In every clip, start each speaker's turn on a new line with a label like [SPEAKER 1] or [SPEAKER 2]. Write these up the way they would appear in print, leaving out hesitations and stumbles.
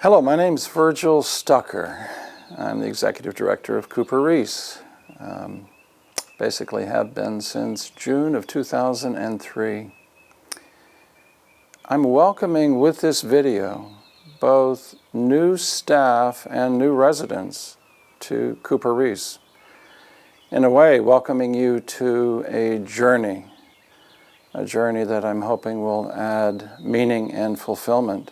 [SPEAKER 1] Hello, my name is Virgil Stucker. I'm the Executive Director of Cooper Riis. Basically have been since June of 2003. I'm welcoming with this video both new staff and new residents to Cooper Riis. In a way, welcoming you to a journey that I'm hoping will add meaning and fulfillment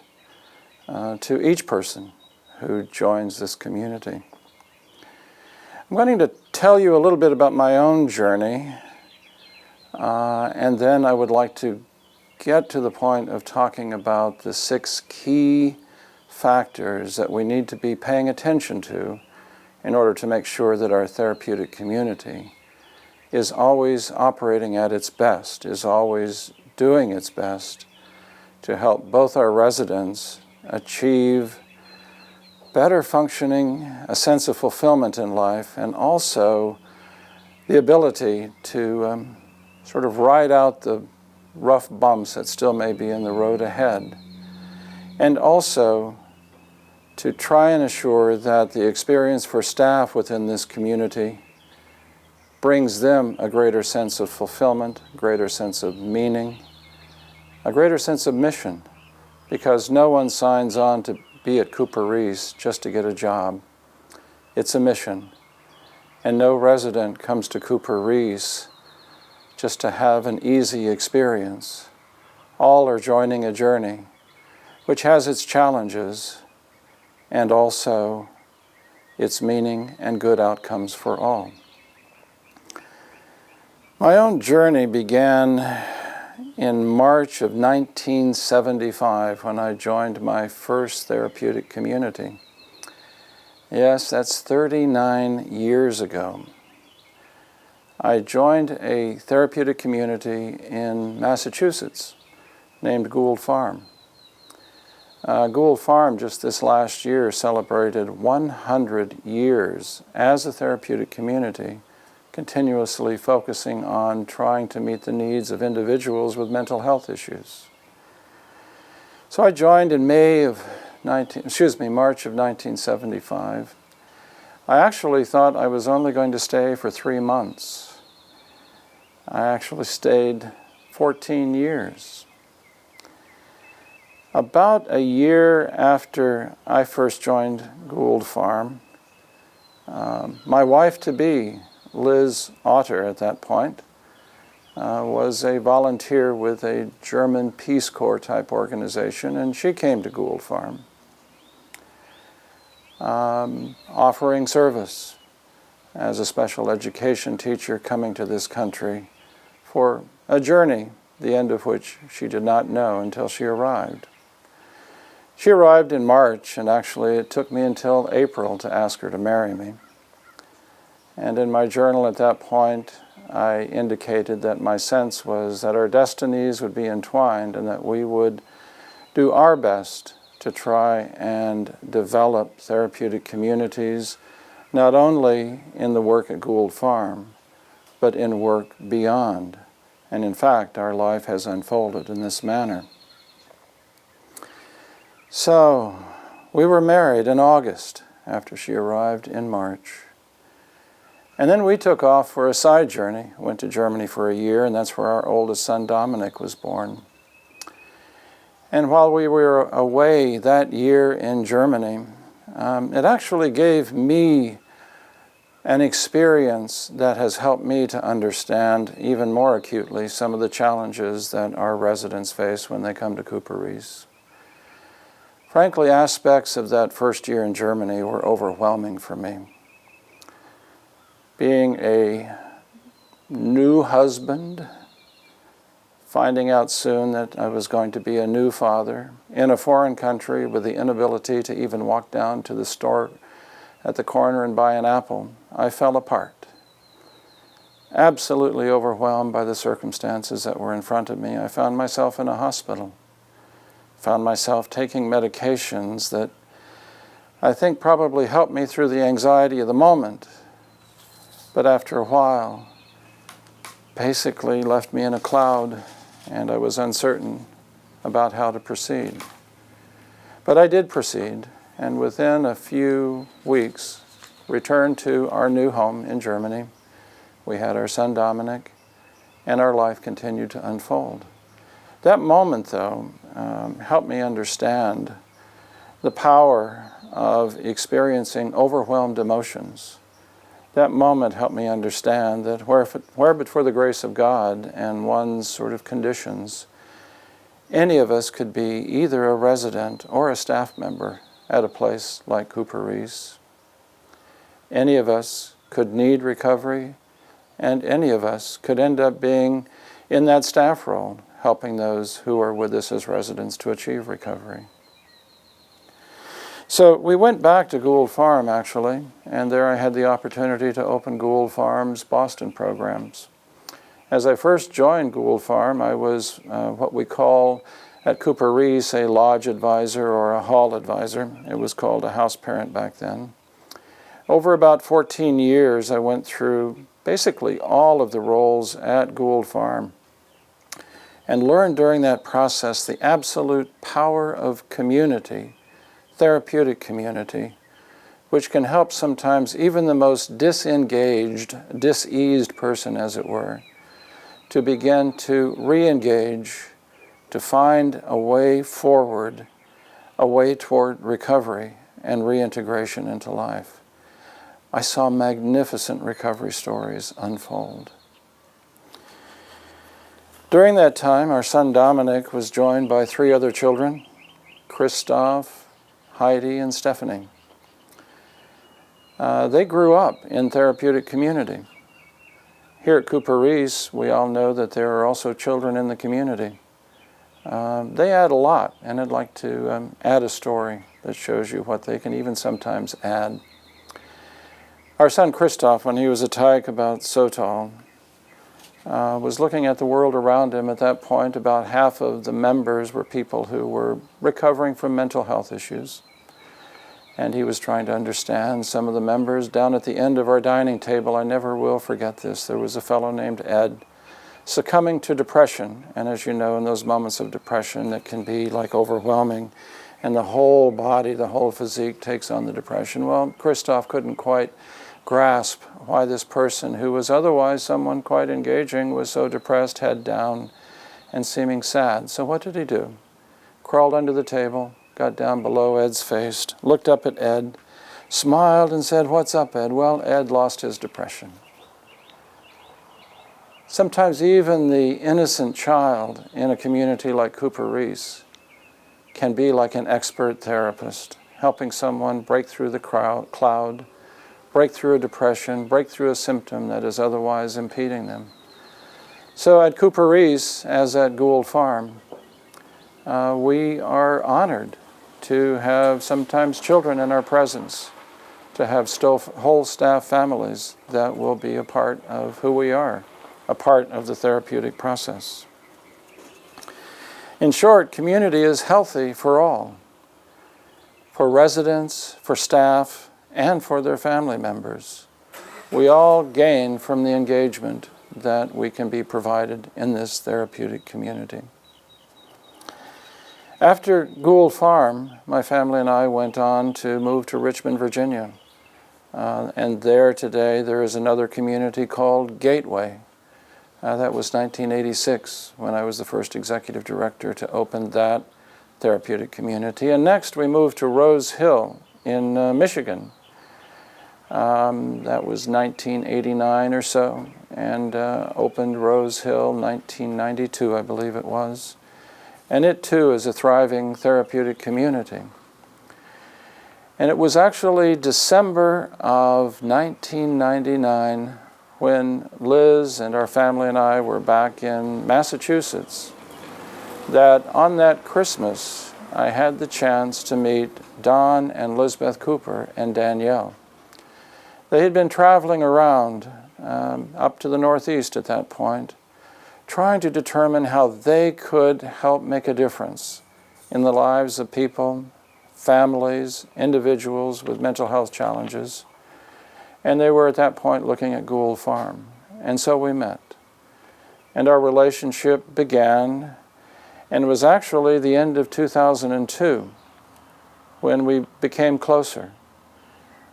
[SPEAKER 1] to each person who joins this community. I'm going to tell you a little bit about my own journey, and then I would like to get to the point of talking about the 6 key factors that we need to be paying attention to in order to make sure that our therapeutic community is always operating at its best, is always doing its best to help both our residents achieve better functioning, a sense of fulfillment in life, and also the ability to sort of ride out the rough bumps that still may be in the road ahead, and also to try and assure that the experience for staff within this community brings them a greater sense of fulfillment, a greater sense of meaning, a greater sense of mission. Because no one signs on to be at Cooper Riis just to get a job. It's a mission. And no resident comes to Cooper Riis just to have an easy experience. All are joining a journey which has its challenges and also its meaning and good outcomes for all. My own journey began in March of 1975, when I joined my first therapeutic community. Yes, that's 39 years ago. I joined a therapeutic community in Massachusetts named Gould Farm. Gould Farm just this last year celebrated 100 years as a therapeutic community, continuously focusing on trying to meet the needs of individuals with mental health issues. So I joined in March of 1975. I actually thought I was only going to stay for 3 months. I actually stayed 14 years. About a year after I first joined Gould Farm, my wife-to-be, Liz Otter at that point, was a volunteer with a German Peace Corps type organization, and she came to Gould Farm offering service as a special education teacher coming to this country for a journey, the end of which she did not know until she arrived. She arrived in March, and actually it took me until April to ask her to marry me. And in my journal at that point, I indicated that my sense was that our destinies would be entwined and that we would do our best to try and develop therapeutic communities, not only in the work at Gould Farm, but in work beyond. And in fact, our life has unfolded in this manner. So, we were married in August after she arrived in March. And then we took off for a side journey, went to Germany for a year, and that's where our oldest son Dominic was born. And while we were away that year in Germany, it actually gave me an experience that has helped me to understand even more acutely some of the challenges that our residents face when they come to Cooper Riis. Frankly, aspects of that first year in Germany were overwhelming for me. Being a new husband, finding out soon that I was going to be a new father in a foreign country with the inability to even walk down to the store at the corner and buy an apple, I fell apart. Absolutely overwhelmed by the circumstances that were in front of me. I found myself in a hospital. Found myself taking medications that I think probably helped me through the anxiety of the moment, but after a while, basically left me in a cloud, and I was uncertain about how to proceed. But I did proceed, and within a few weeks returned to our new home in Germany. We had our son Dominic, and our life continued to unfold. That moment, though, helped me understand the power of experiencing overwhelmed emotions. That moment helped me understand that where but for the grace of God and one's sort of conditions, any of us could be either a resident or a staff member at a place like Cooper Riis. Any of us could need recovery, and any of us could end up being in that staff role, helping those who are with us as residents to achieve recovery. So we went back to Gould Farm, actually, and there I had the opportunity to open Gould Farm's Boston programs. As I first joined Gould Farm, I was what we call at Cooper Riis a lodge advisor or a hall advisor. It was called a house parent back then. Over about 14 years, I went through basically all of the roles at Gould Farm and learned during that process the absolute power of community, therapeutic community, which can help sometimes even the most disengaged, diseased person, as it were, to begin to re-engage, to find a way forward, a way toward recovery and reintegration into life. I saw magnificent recovery stories unfold. During that time, our son Dominic was joined by 3 other children, Christoph, Heidi, and Stephanie. They grew up in therapeutic community. Here at Cooper Riis, we all know that there are also children in the community. They add a lot, and I'd like to add a story that shows you what they can even sometimes add. Our son Christoph, when he was a tyke about so tall, was looking at the world around him. At that point, about half of the members were people who were recovering from mental health issues. And he was trying to understand some of the members. Down at the end of our dining table, I never will forget this, there was a fellow named Ed succumbing to depression. And as you know, in those moments of depression, it can be like overwhelming. And the whole body, the whole physique takes on the depression. Well, Christoph couldn't quite grasp why this person, who was otherwise someone quite engaging, was so depressed, head down, and seeming sad. So what did he do? Crawled under the table, got down below Ed's face, looked up at Ed, smiled and said, "What's up, Ed?" Well, Ed lost his depression. Sometimes even the innocent child in a community like Cooper Riis can be like an expert therapist, helping someone break through the cloud, break through a depression, break through a symptom that is otherwise impeding them. So at Cooper Riis, as at Gould Farm, we are honored to have sometimes children in our presence, to have whole staff families that will be a part of who we are, a part of the therapeutic process. In short, community is healthy for all, for residents, for staff, and for their family members. We all gain from the engagement that we can be provided in this therapeutic community. After Gould Farm, my family and I went on to move to Richmond, Virginia. And there today, there is another community called Gateway. That was 1986, when I was the first executive director to open that therapeutic community. And next, we moved to Rose Hill in Michigan. That was 1989 or so, and opened Rose Hill 1992, I believe it was. And it too is a thriving therapeutic community. And it was actually December of 1999 when Liz and our family and I were back in Massachusetts that on that Christmas I had the chance to meet Don and Lisbeth Cooper and Danielle. They had been traveling around up to the Northeast at that point, trying to determine how they could help make a difference in the lives of people, families, individuals with mental health challenges. And they were at that point looking at Gould Farm. And so we met. And our relationship began, and it was actually the end of 2002 when we became closer.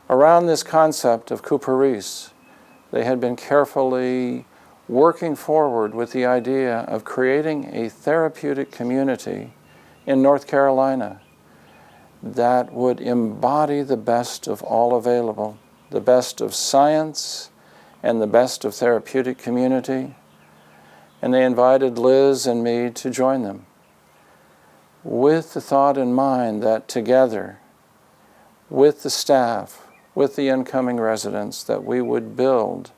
[SPEAKER 1] Around this concept of Cooper Riis, they had been carefully working forward with the idea of creating a therapeutic community in North Carolina that would embody the best of all available, the best of science and the best of therapeutic community. And they invited Liz and me to join them, with the thought in mind that together, with the staff, with the incoming residents, that we would build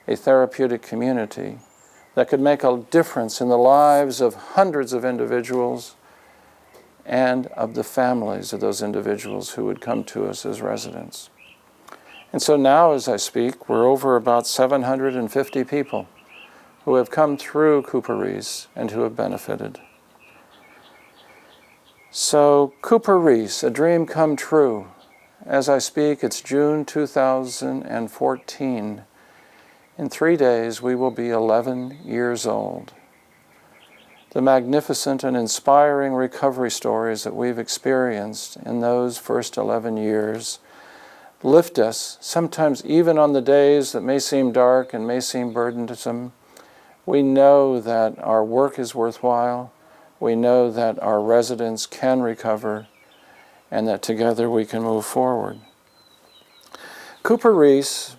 [SPEAKER 1] a therapeutic community that could make a difference in the lives of hundreds of individuals and of the families of those individuals who would come to us as residents. And so now, as I speak, we're over about 750 people who have come through Cooper Riis and who have benefited. So, Cooper Riis, a dream come true. As I speak, it's June 2014. In 3 days, we will be 11 years old. The magnificent and inspiring recovery stories that we've experienced in those first 11 years lift us, sometimes even on the days that may seem dark and may seem burdensome. We know that our work is worthwhile. We know that our residents can recover, and that together we can move forward. Cooper Riis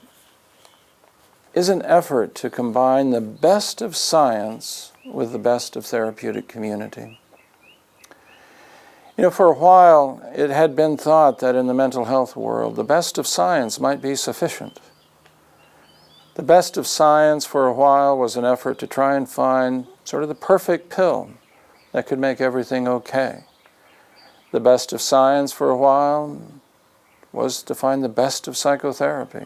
[SPEAKER 1] is an effort to combine the best of science with the best of therapeutic community. You know, for a while, it had been thought that in the mental health world, the best of science might be sufficient. The best of science for a while was an effort to try and find sort of the perfect pill that could make everything okay. The best of science for a while was to find the best of psychotherapy.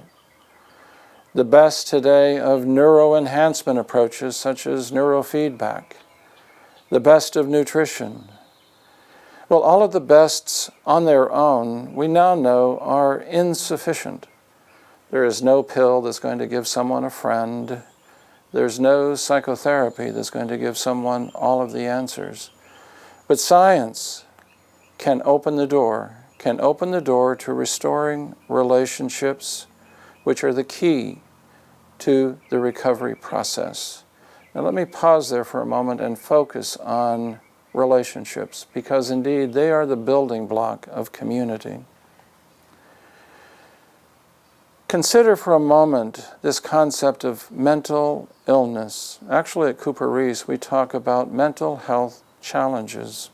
[SPEAKER 1] The best today of neuroenhancement approaches such as neurofeedback. The best of nutrition. Well, all of the bests on their own, we now know, are insufficient. There is no pill that's going to give someone a friend. There's no psychotherapy that's going to give someone all of the answers. But science can open the door to restoring relationships, which are the key to the recovery process. Now let me pause there for a moment and focus on relationships, because indeed they are the building block of community. Consider for a moment this concept of mental illness. Actually, at Cooper Riis, we talk about mental health challenges.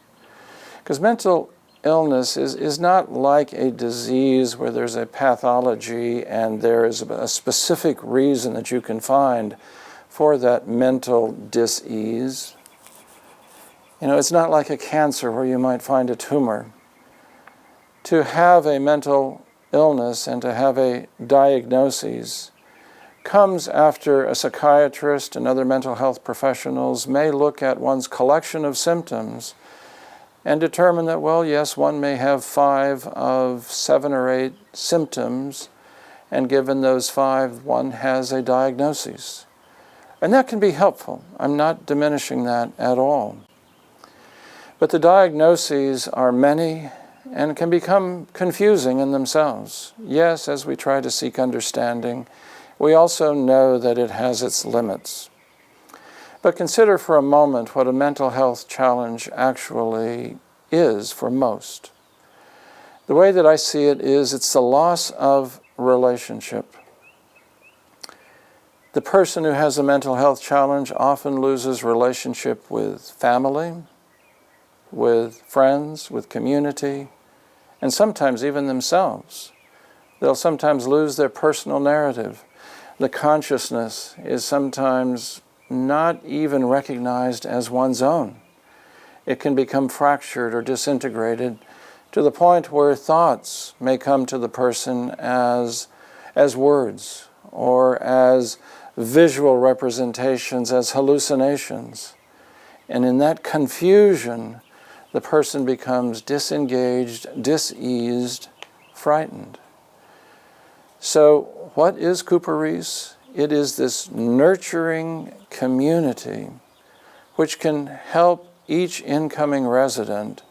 [SPEAKER 1] Because mental illness is not like a disease where there's a pathology and there is a specific reason that you can find for that mental dis-ease. You know, it's not like a cancer where you might find a tumor. To have a mental illness and to have a diagnosis comes after a psychiatrist and other mental health professionals may look at one's collection of symptoms and determine that, well, yes, one may have 5 of 7 or 8 symptoms, and given those 5, one has a diagnosis. And that can be helpful. I'm not diminishing that at all. But the diagnoses are many and can become confusing in themselves. Yes, as we try to seek understanding, we also know that it has its limits. But consider for a moment what a mental health challenge actually is for most. The way that I see it is it's the loss of relationship. The person who has a mental health challenge often loses relationship with family, with friends, with community, and sometimes even themselves. They'll sometimes lose their personal narrative. The consciousness is sometimes not even recognized as one's own. It can become fractured or disintegrated to the point where thoughts may come to the person as words or as visual representations, as hallucinations. And in that confusion, the person becomes disengaged, diseased, frightened. So what is Cooper Riis? It is this nurturing community which can help each incoming resident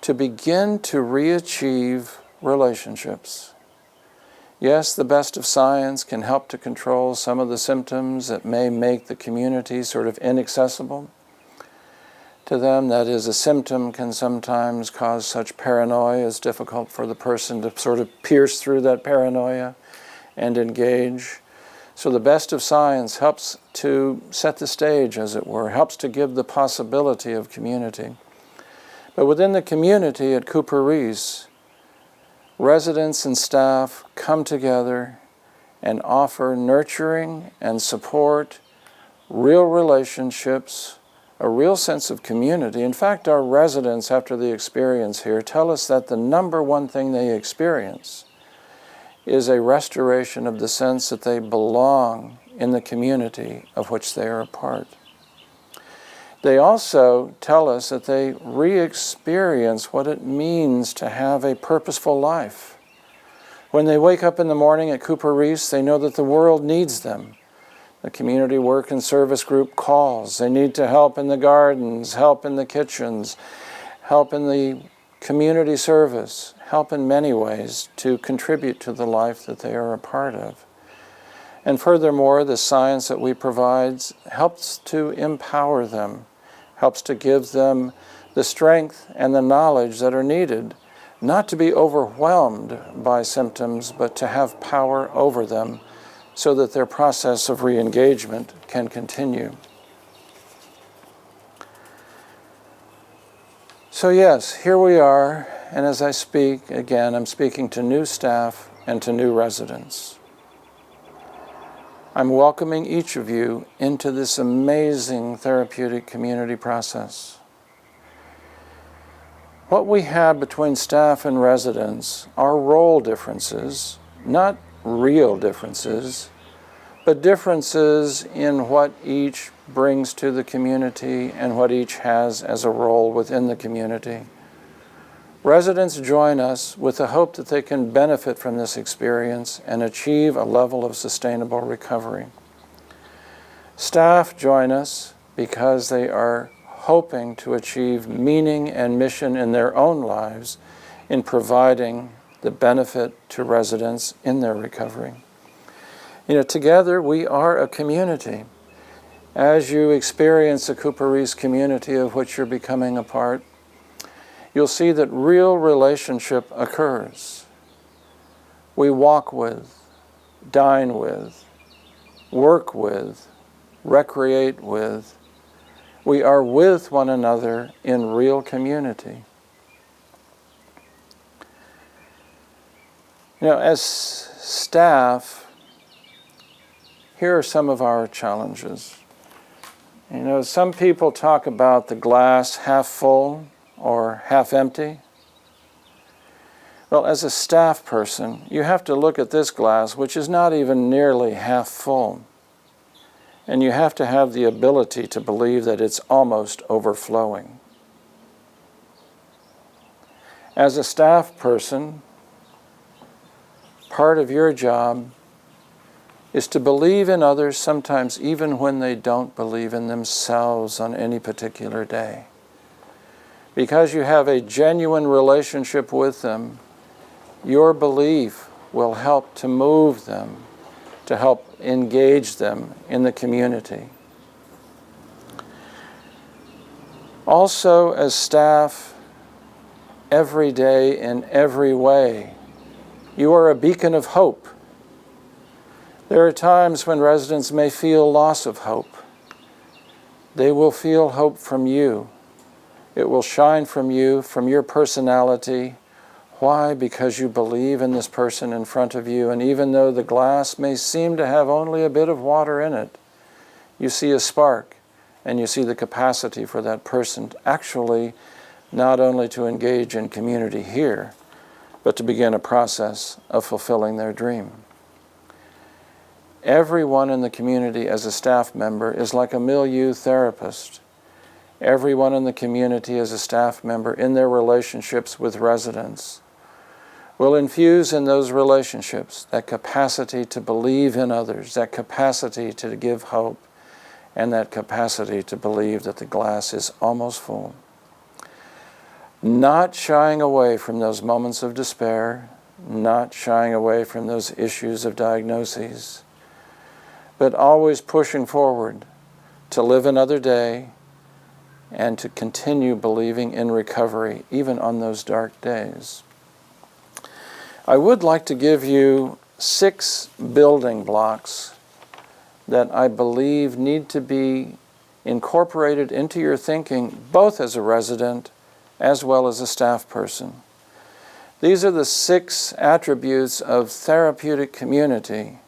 [SPEAKER 1] to begin to re-achieve relationships. Yes, the best of science can help to control some of the symptoms that may make the community sort of inaccessible to them. That is, a symptom can sometimes cause such paranoia it's difficult for the person to sort of pierce through that paranoia and engage. So the best of science helps to set the stage, as it were, helps to give the possibility of community. But within the community at Cooper Riis, residents and staff come together and offer nurturing and support, real relationships, a real sense of community. In fact, our residents, after the experience here, tell us that the number one thing they experience is a restoration of the sense that they belong in the community of which they are a part. They also tell us that they re-experience what it means to have a purposeful life. When they wake up in the morning at Cooper Riis, they know that the world needs them. The community work and service group calls. They need to help in the gardens, help in the kitchens, help in the community service, help in many ways to contribute to the life that they are a part of. And furthermore, the science that we provide helps to empower them, helps to give them the strength and the knowledge that are needed, not to be overwhelmed by symptoms, but to have power over them so that their process of re-engagement can continue. So yes, here we are, and as I speak, again, I'm speaking to new staff and to new residents. I'm welcoming each of you into this amazing therapeutic community process. What we have between staff and residents are role differences, not real differences, but differences in what each brings to the community and what each has as a role within the community. Residents join us with the hope that they can benefit from this experience and achieve a level of sustainable recovery. Staff join us because they are hoping to achieve meaning and mission in their own lives in providing the benefit to residents in their recovery. Together we are a community. As you experience the Cooper Riis community of which you're becoming a part, you'll see that real relationship occurs. We walk with, dine with, work with, recreate with. We are with one another in real community. As staff, here are some of our challenges. Some people talk about the glass half full or half empty. Well, as a staff person, you have to look at this glass, which is not even nearly half full. And you have to have the ability to believe that it's almost overflowing. As a staff person, part of your job is to believe in others, sometimes even when they don't believe in themselves on any particular day. Because you have a genuine relationship with them, your belief will help to move them, to help engage them in the community. Also, as staff, every day in every way, you are a beacon of hope. There are times when residents may feel loss of hope. They will feel hope from you. It will shine from you, from your personality. Why? Because you believe in this person in front of you, and even though the glass may seem to have only a bit of water in it, you see a spark, and you see the capacity for that person actually not only to engage in community here, but to begin a process of fulfilling their dream. Everyone in the community as a staff member is like a milieu therapist. Everyone in the community as a staff member in their relationships with residents will infuse in those relationships that capacity to believe in others, that capacity to give hope, and that capacity to believe that the glass is almost full. not shying away from those moments of despair, not shying away from those issues of diagnoses, but always pushing forward to live another day and to continue believing in recovery, even on those dark days. I would like to give you 6 building blocks that I believe need to be incorporated into your thinking, both as a resident as well as a staff person. These are the 6 attributes of therapeutic community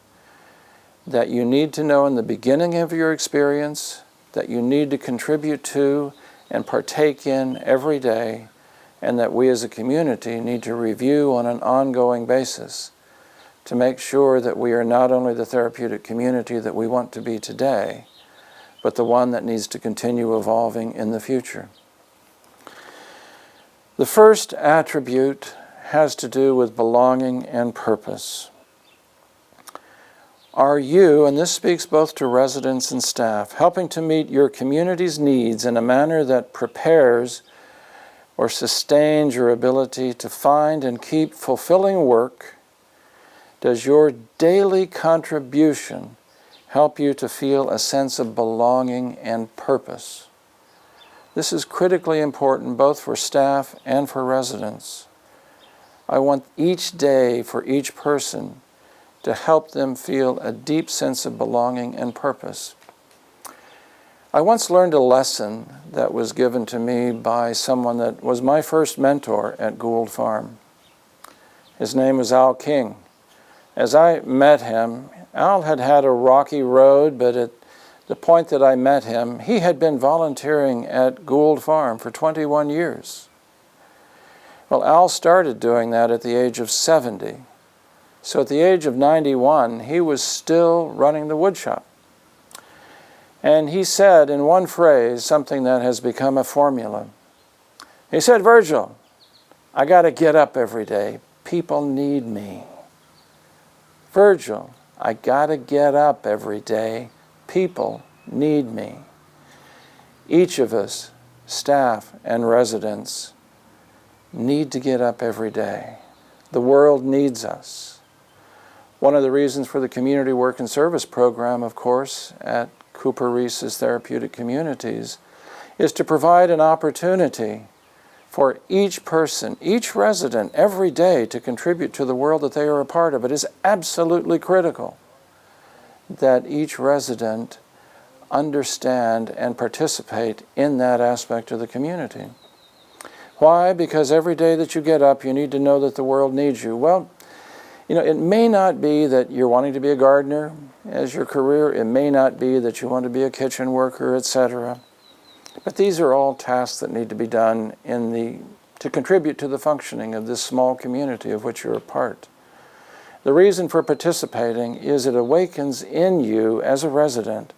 [SPEAKER 1] that you need to know in the beginning of your experience, that you need to contribute to and partake in every day, and that we as a community need to review on an ongoing basis to make sure that we are not only the therapeutic community that we want to be today, but the one that needs to continue evolving in the future. The first attribute has to do with belonging and purpose. Are you, and this speaks both to residents and staff, helping to meet your community's needs in a manner that prepares or sustains your ability to find and keep fulfilling work? Does your daily contribution help you to feel a sense of belonging and purpose? This is critically important both for staff and for residents. I want each day for each person to help them feel a deep sense of belonging and purpose. I once learned a lesson that was given to me by someone that was my first mentor at Gould Farm. His name was Al King. As I met him, Al had had a rocky road, but at the point that I met him, he had been volunteering at Gould Farm for 21 years. Well, Al started doing that at the age of 70. So at the age of 91, he was still running the woodshop. And he said in one phrase something that has become a formula. He said, "Virgil, I got to get up every day. People need me. Virgil, I got to get up every day. People need me." Each of us, staff and residents, need to get up every day. The world needs us. One of the reasons for the Community Work and Service program, of course, at Cooper Riis's Therapeutic Communities, is to provide an opportunity for each person, each resident, every day to contribute to the world that they are a part of. It is absolutely critical that each resident understand and participate in that aspect of the community. Why? Because every day that you get up, you need to know that the world needs you. Well, it may not be that you're wanting to be a gardener as your career. It may not be that you want to be a kitchen worker, etc. But these are all tasks that need to be done to contribute to the functioning of this small community of which you're a part. The reason for participating is it awakens in you as a resident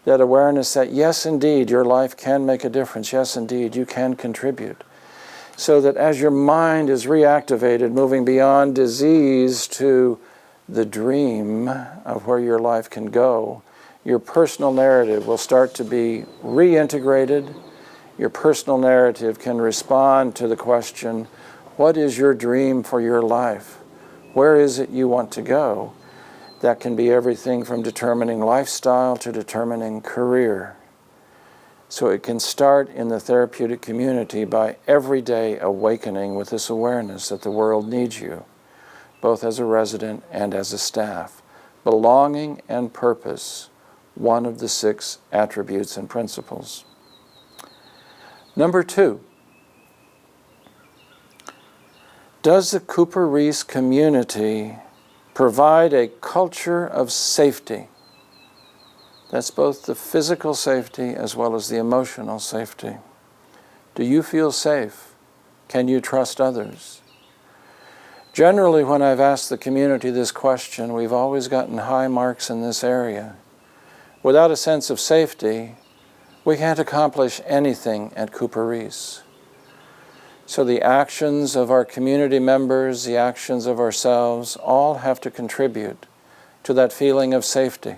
[SPEAKER 1] that awareness that yes, indeed, your life can make a difference. Yes, indeed, you can contribute. So that as your mind is reactivated, moving beyond disease to the dream of where your life can go, your personal narrative will start to be reintegrated. Your personal narrative can respond to the question, what is your dream for your life? Where is it you want to go? That can be everything from determining lifestyle to determining career. So it can start in the therapeutic community by every day awakening with this awareness that the world needs you, both as a resident and as a staff. Belonging and purpose, one of the 6 attributes and principles. Number 2, does the Cooper Riis community provide a culture of safety? That's both the physical safety as well as the emotional safety. Do you feel safe? Can you trust others? Generally, when I've asked the community this question, we've always gotten high marks in this area. Without a sense of safety, we can't accomplish anything at Cooper Riis. So the actions of our community members, the actions of ourselves, all have to contribute to that feeling of safety,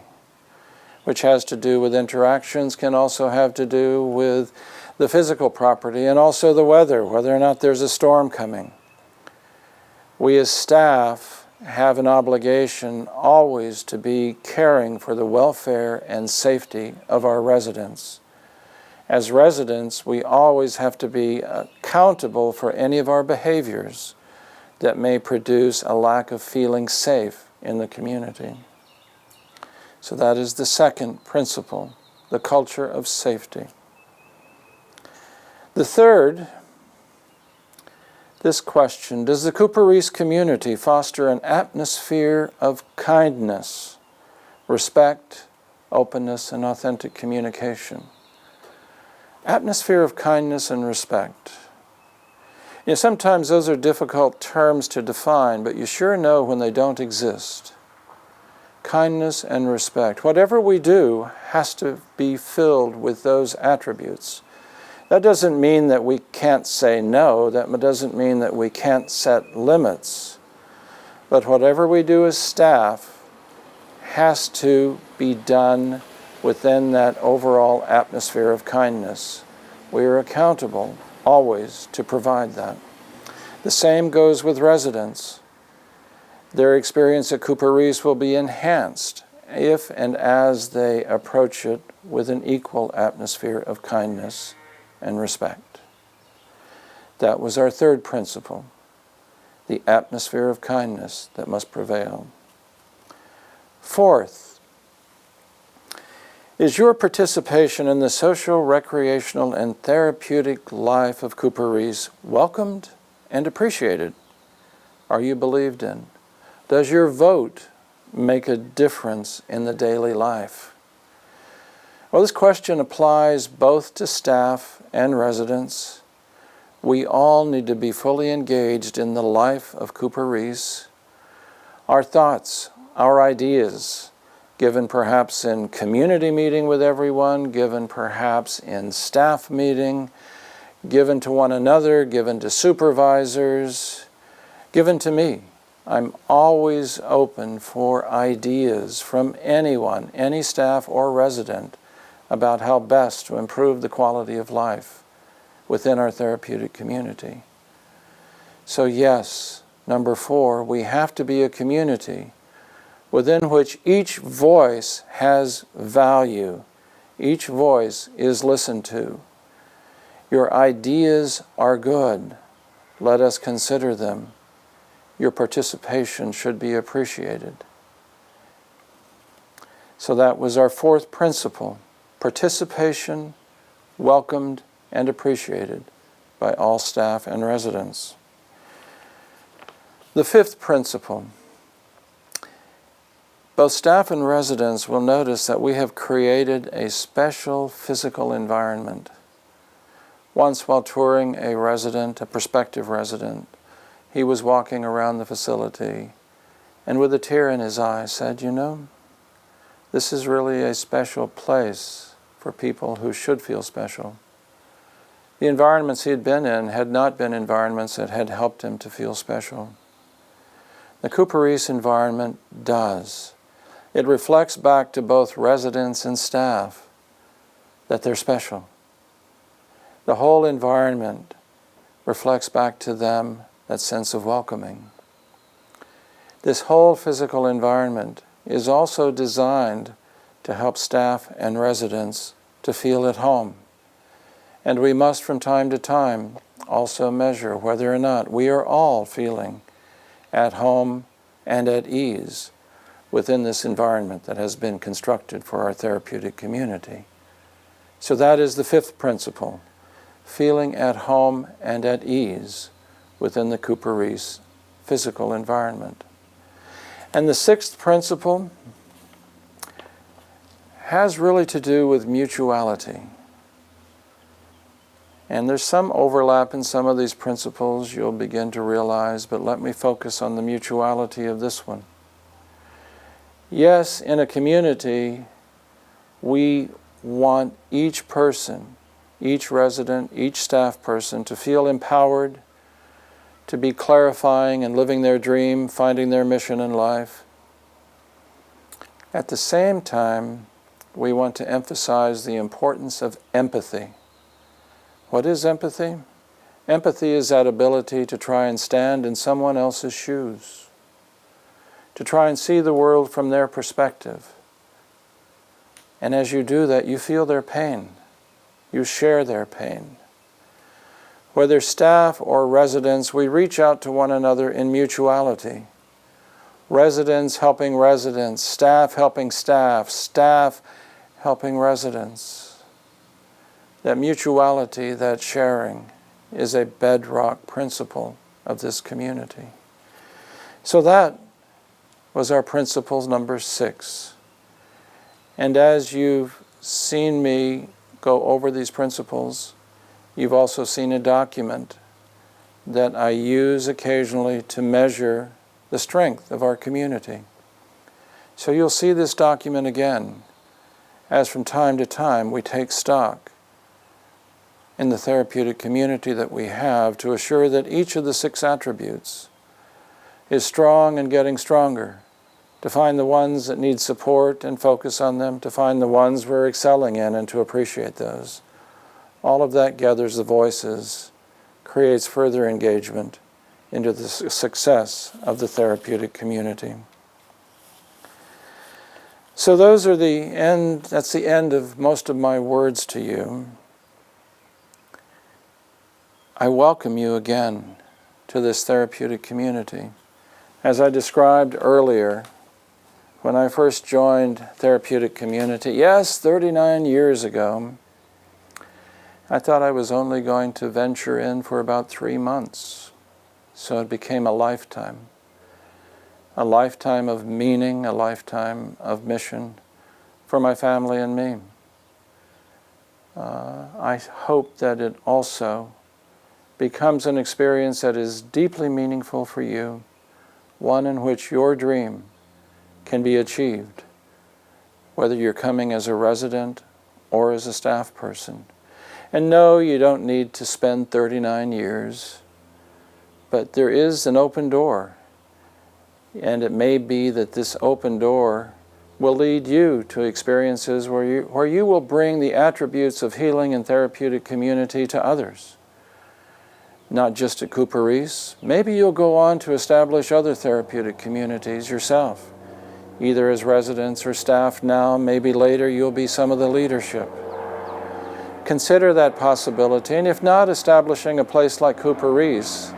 [SPEAKER 1] which has to do with interactions, can also have to do with the physical property, and also the weather, whether or not there's a storm coming. We as staff have an obligation always to be caring for the welfare and safety of our residents. As residents, we always have to be accountable for any of our behaviors that may produce a lack of feeling safe in the community. So that is the second principle, the culture of safety. The third, this question: does the Cooper Riis community foster an atmosphere of kindness, respect, openness, and authentic communication? Atmosphere of kindness and respect. You know, sometimes those are difficult terms to define, but you sure know when they don't exist. Kindness and respect. Whatever we do has to be filled with those attributes. That doesn't mean that we can't say no. That doesn't mean that we can't set limits. But whatever we do as staff has to be done within that overall atmosphere of kindness. We are accountable always to provide that. The same goes with residents. Their experience at Cooper Riis will be enhanced if and as they approach it with an equal atmosphere of kindness and respect. That was our third principle, the atmosphere of kindness that must prevail. Fourth, is your participation in the social, recreational, and therapeutic life of Cooper Riis welcomed and appreciated? Are you believed in? Does your vote make a difference in the daily life? Well, this question applies both to staff and residents. We all need to be fully engaged in the life of Cooper Riis. Our thoughts, our ideas, given perhaps in community meeting with everyone, given perhaps in staff meeting, given to one another, given to supervisors, given to me. I'm always open for ideas from anyone, any staff or resident, about how best to improve the quality of life within our therapeutic community. So yes, number 4, we have to be a community within which each voice has value. Each voice is listened to. Your ideas are good. Let us consider them. Your participation should be appreciated. So that was our fourth principle. Participation welcomed and appreciated by all staff and residents. The fifth principle. Both staff and residents will notice that we have created a special physical environment. Once while touring a resident, a prospective resident, he was walking around the facility and with a tear in his eye said, "You know, this is really a special place for people who should feel special." The environments he had been in had not been environments that had helped him to feel special. The Cooper Riis environment does. It reflects back to both residents and staff that they're special. The whole environment reflects back to them that sense of welcoming. This whole physical environment is also designed to help staff and residents to feel at home. And we must from time to time also measure whether or not we are all feeling at home and at ease within this environment that has been constructed for our therapeutic community. So that is the fifth principle, feeling at home and at ease within the Cooper Riis physical environment. And the sixth principle has really to do with mutuality. And there's some overlap in some of these principles you'll begin to realize, but let me focus on the mutuality of this one. Yes, in a community, we want each person, each resident, each staff person to feel empowered, to be clarifying and living their dream, finding their mission in life. At the same time, we want to emphasize the importance of empathy. What is empathy? Empathy is that ability to try and stand in someone else's shoes, to try and see the world from their perspective. And as you do that, you feel their pain. You share their pain. Whether staff or residents, we reach out to one another in mutuality. Residents helping residents, staff helping staff, staff helping residents. That mutuality, that sharing, is a bedrock principle of this community. So that was our principle number 6. And as you've seen me go over these principles, you've also seen a document that I use occasionally to measure the strength of our community. So you'll see this document again, as from time to time we take stock in the therapeutic community that we have to assure that each of the 6 attributes is strong and getting stronger, to find the ones that need support and focus on them, to find the ones we're excelling in and to appreciate those. All of that gathers the voices, creates further engagement into the success of the therapeutic community. So that's the end of most of my words to you. I welcome you again to this therapeutic community. As I described earlier, when I first joined therapeutic community, yes, 39 years ago, I thought I was only going to venture in for about 3 months. So it became a lifetime of meaning, a lifetime of mission for my family and me. I hope that it also becomes an experience that is deeply meaningful for you, one in which your dream can be achieved, whether you're coming as a resident or as a staff person. And no, you don't need to spend 39 years, but there is an open door. And it may be that this open door will lead you to experiences where you will bring the attributes of healing and therapeutic community to others. Not just at Cooper Riis. Maybe you'll go on to establish other therapeutic communities yourself, either as residents or staff now. Maybe later you'll be some of the leadership. Consider that possibility, and if not establishing a place like Cooper Riis,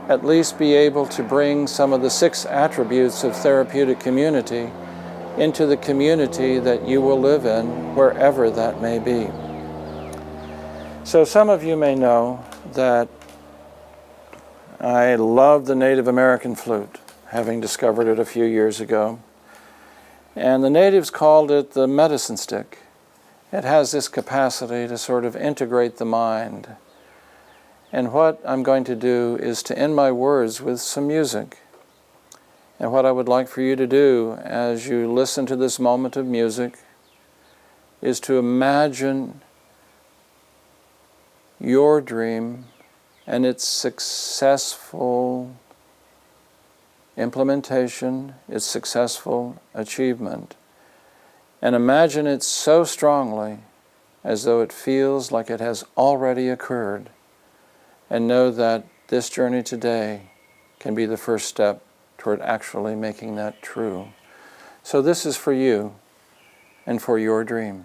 [SPEAKER 1] at least be able to bring some of the 6 attributes of therapeutic community into the community that you will live in, wherever that may be. So some of you may know that I love the Native American flute, having discovered it a few years ago. And the natives called it the medicine stick. It has this capacity to sort of integrate the mind. And what I'm going to do is to end my words with some music. And what I would like for you to do as you listen to this moment of music is to imagine your dream and its successful implementation, its successful achievement. And imagine it so strongly as though it feels like it has already occurred. And know that this journey today can be the first step toward actually making that true. So this is for you and for your dream.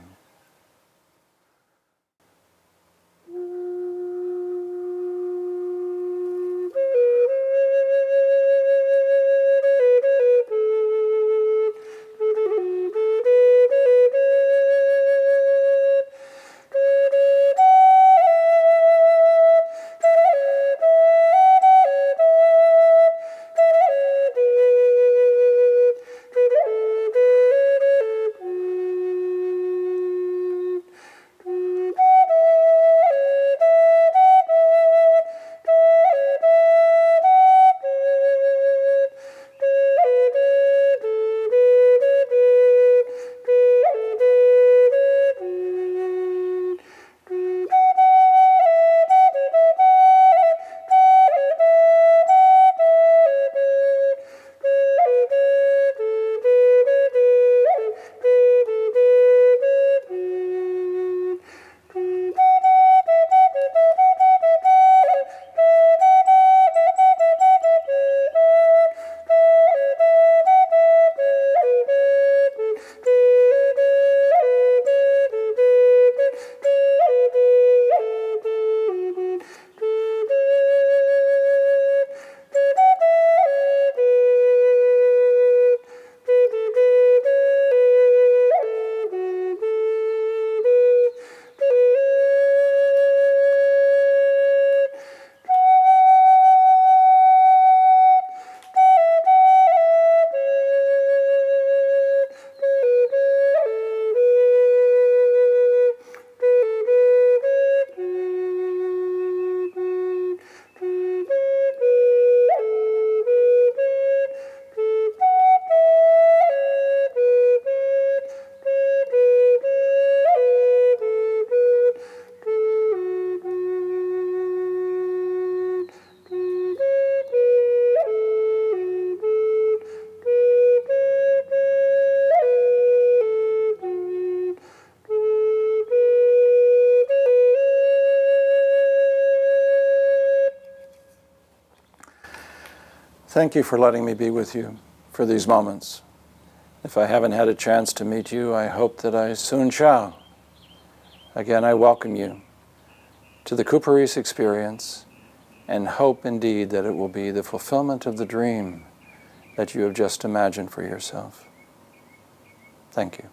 [SPEAKER 1] Thank you for letting me be with you for these moments. If I haven't had a chance to meet you, I hope that I soon shall. Again, I welcome you to the Cooper Riis experience and hope indeed that it will be the fulfillment of the dream that you have just imagined for yourself. Thank you.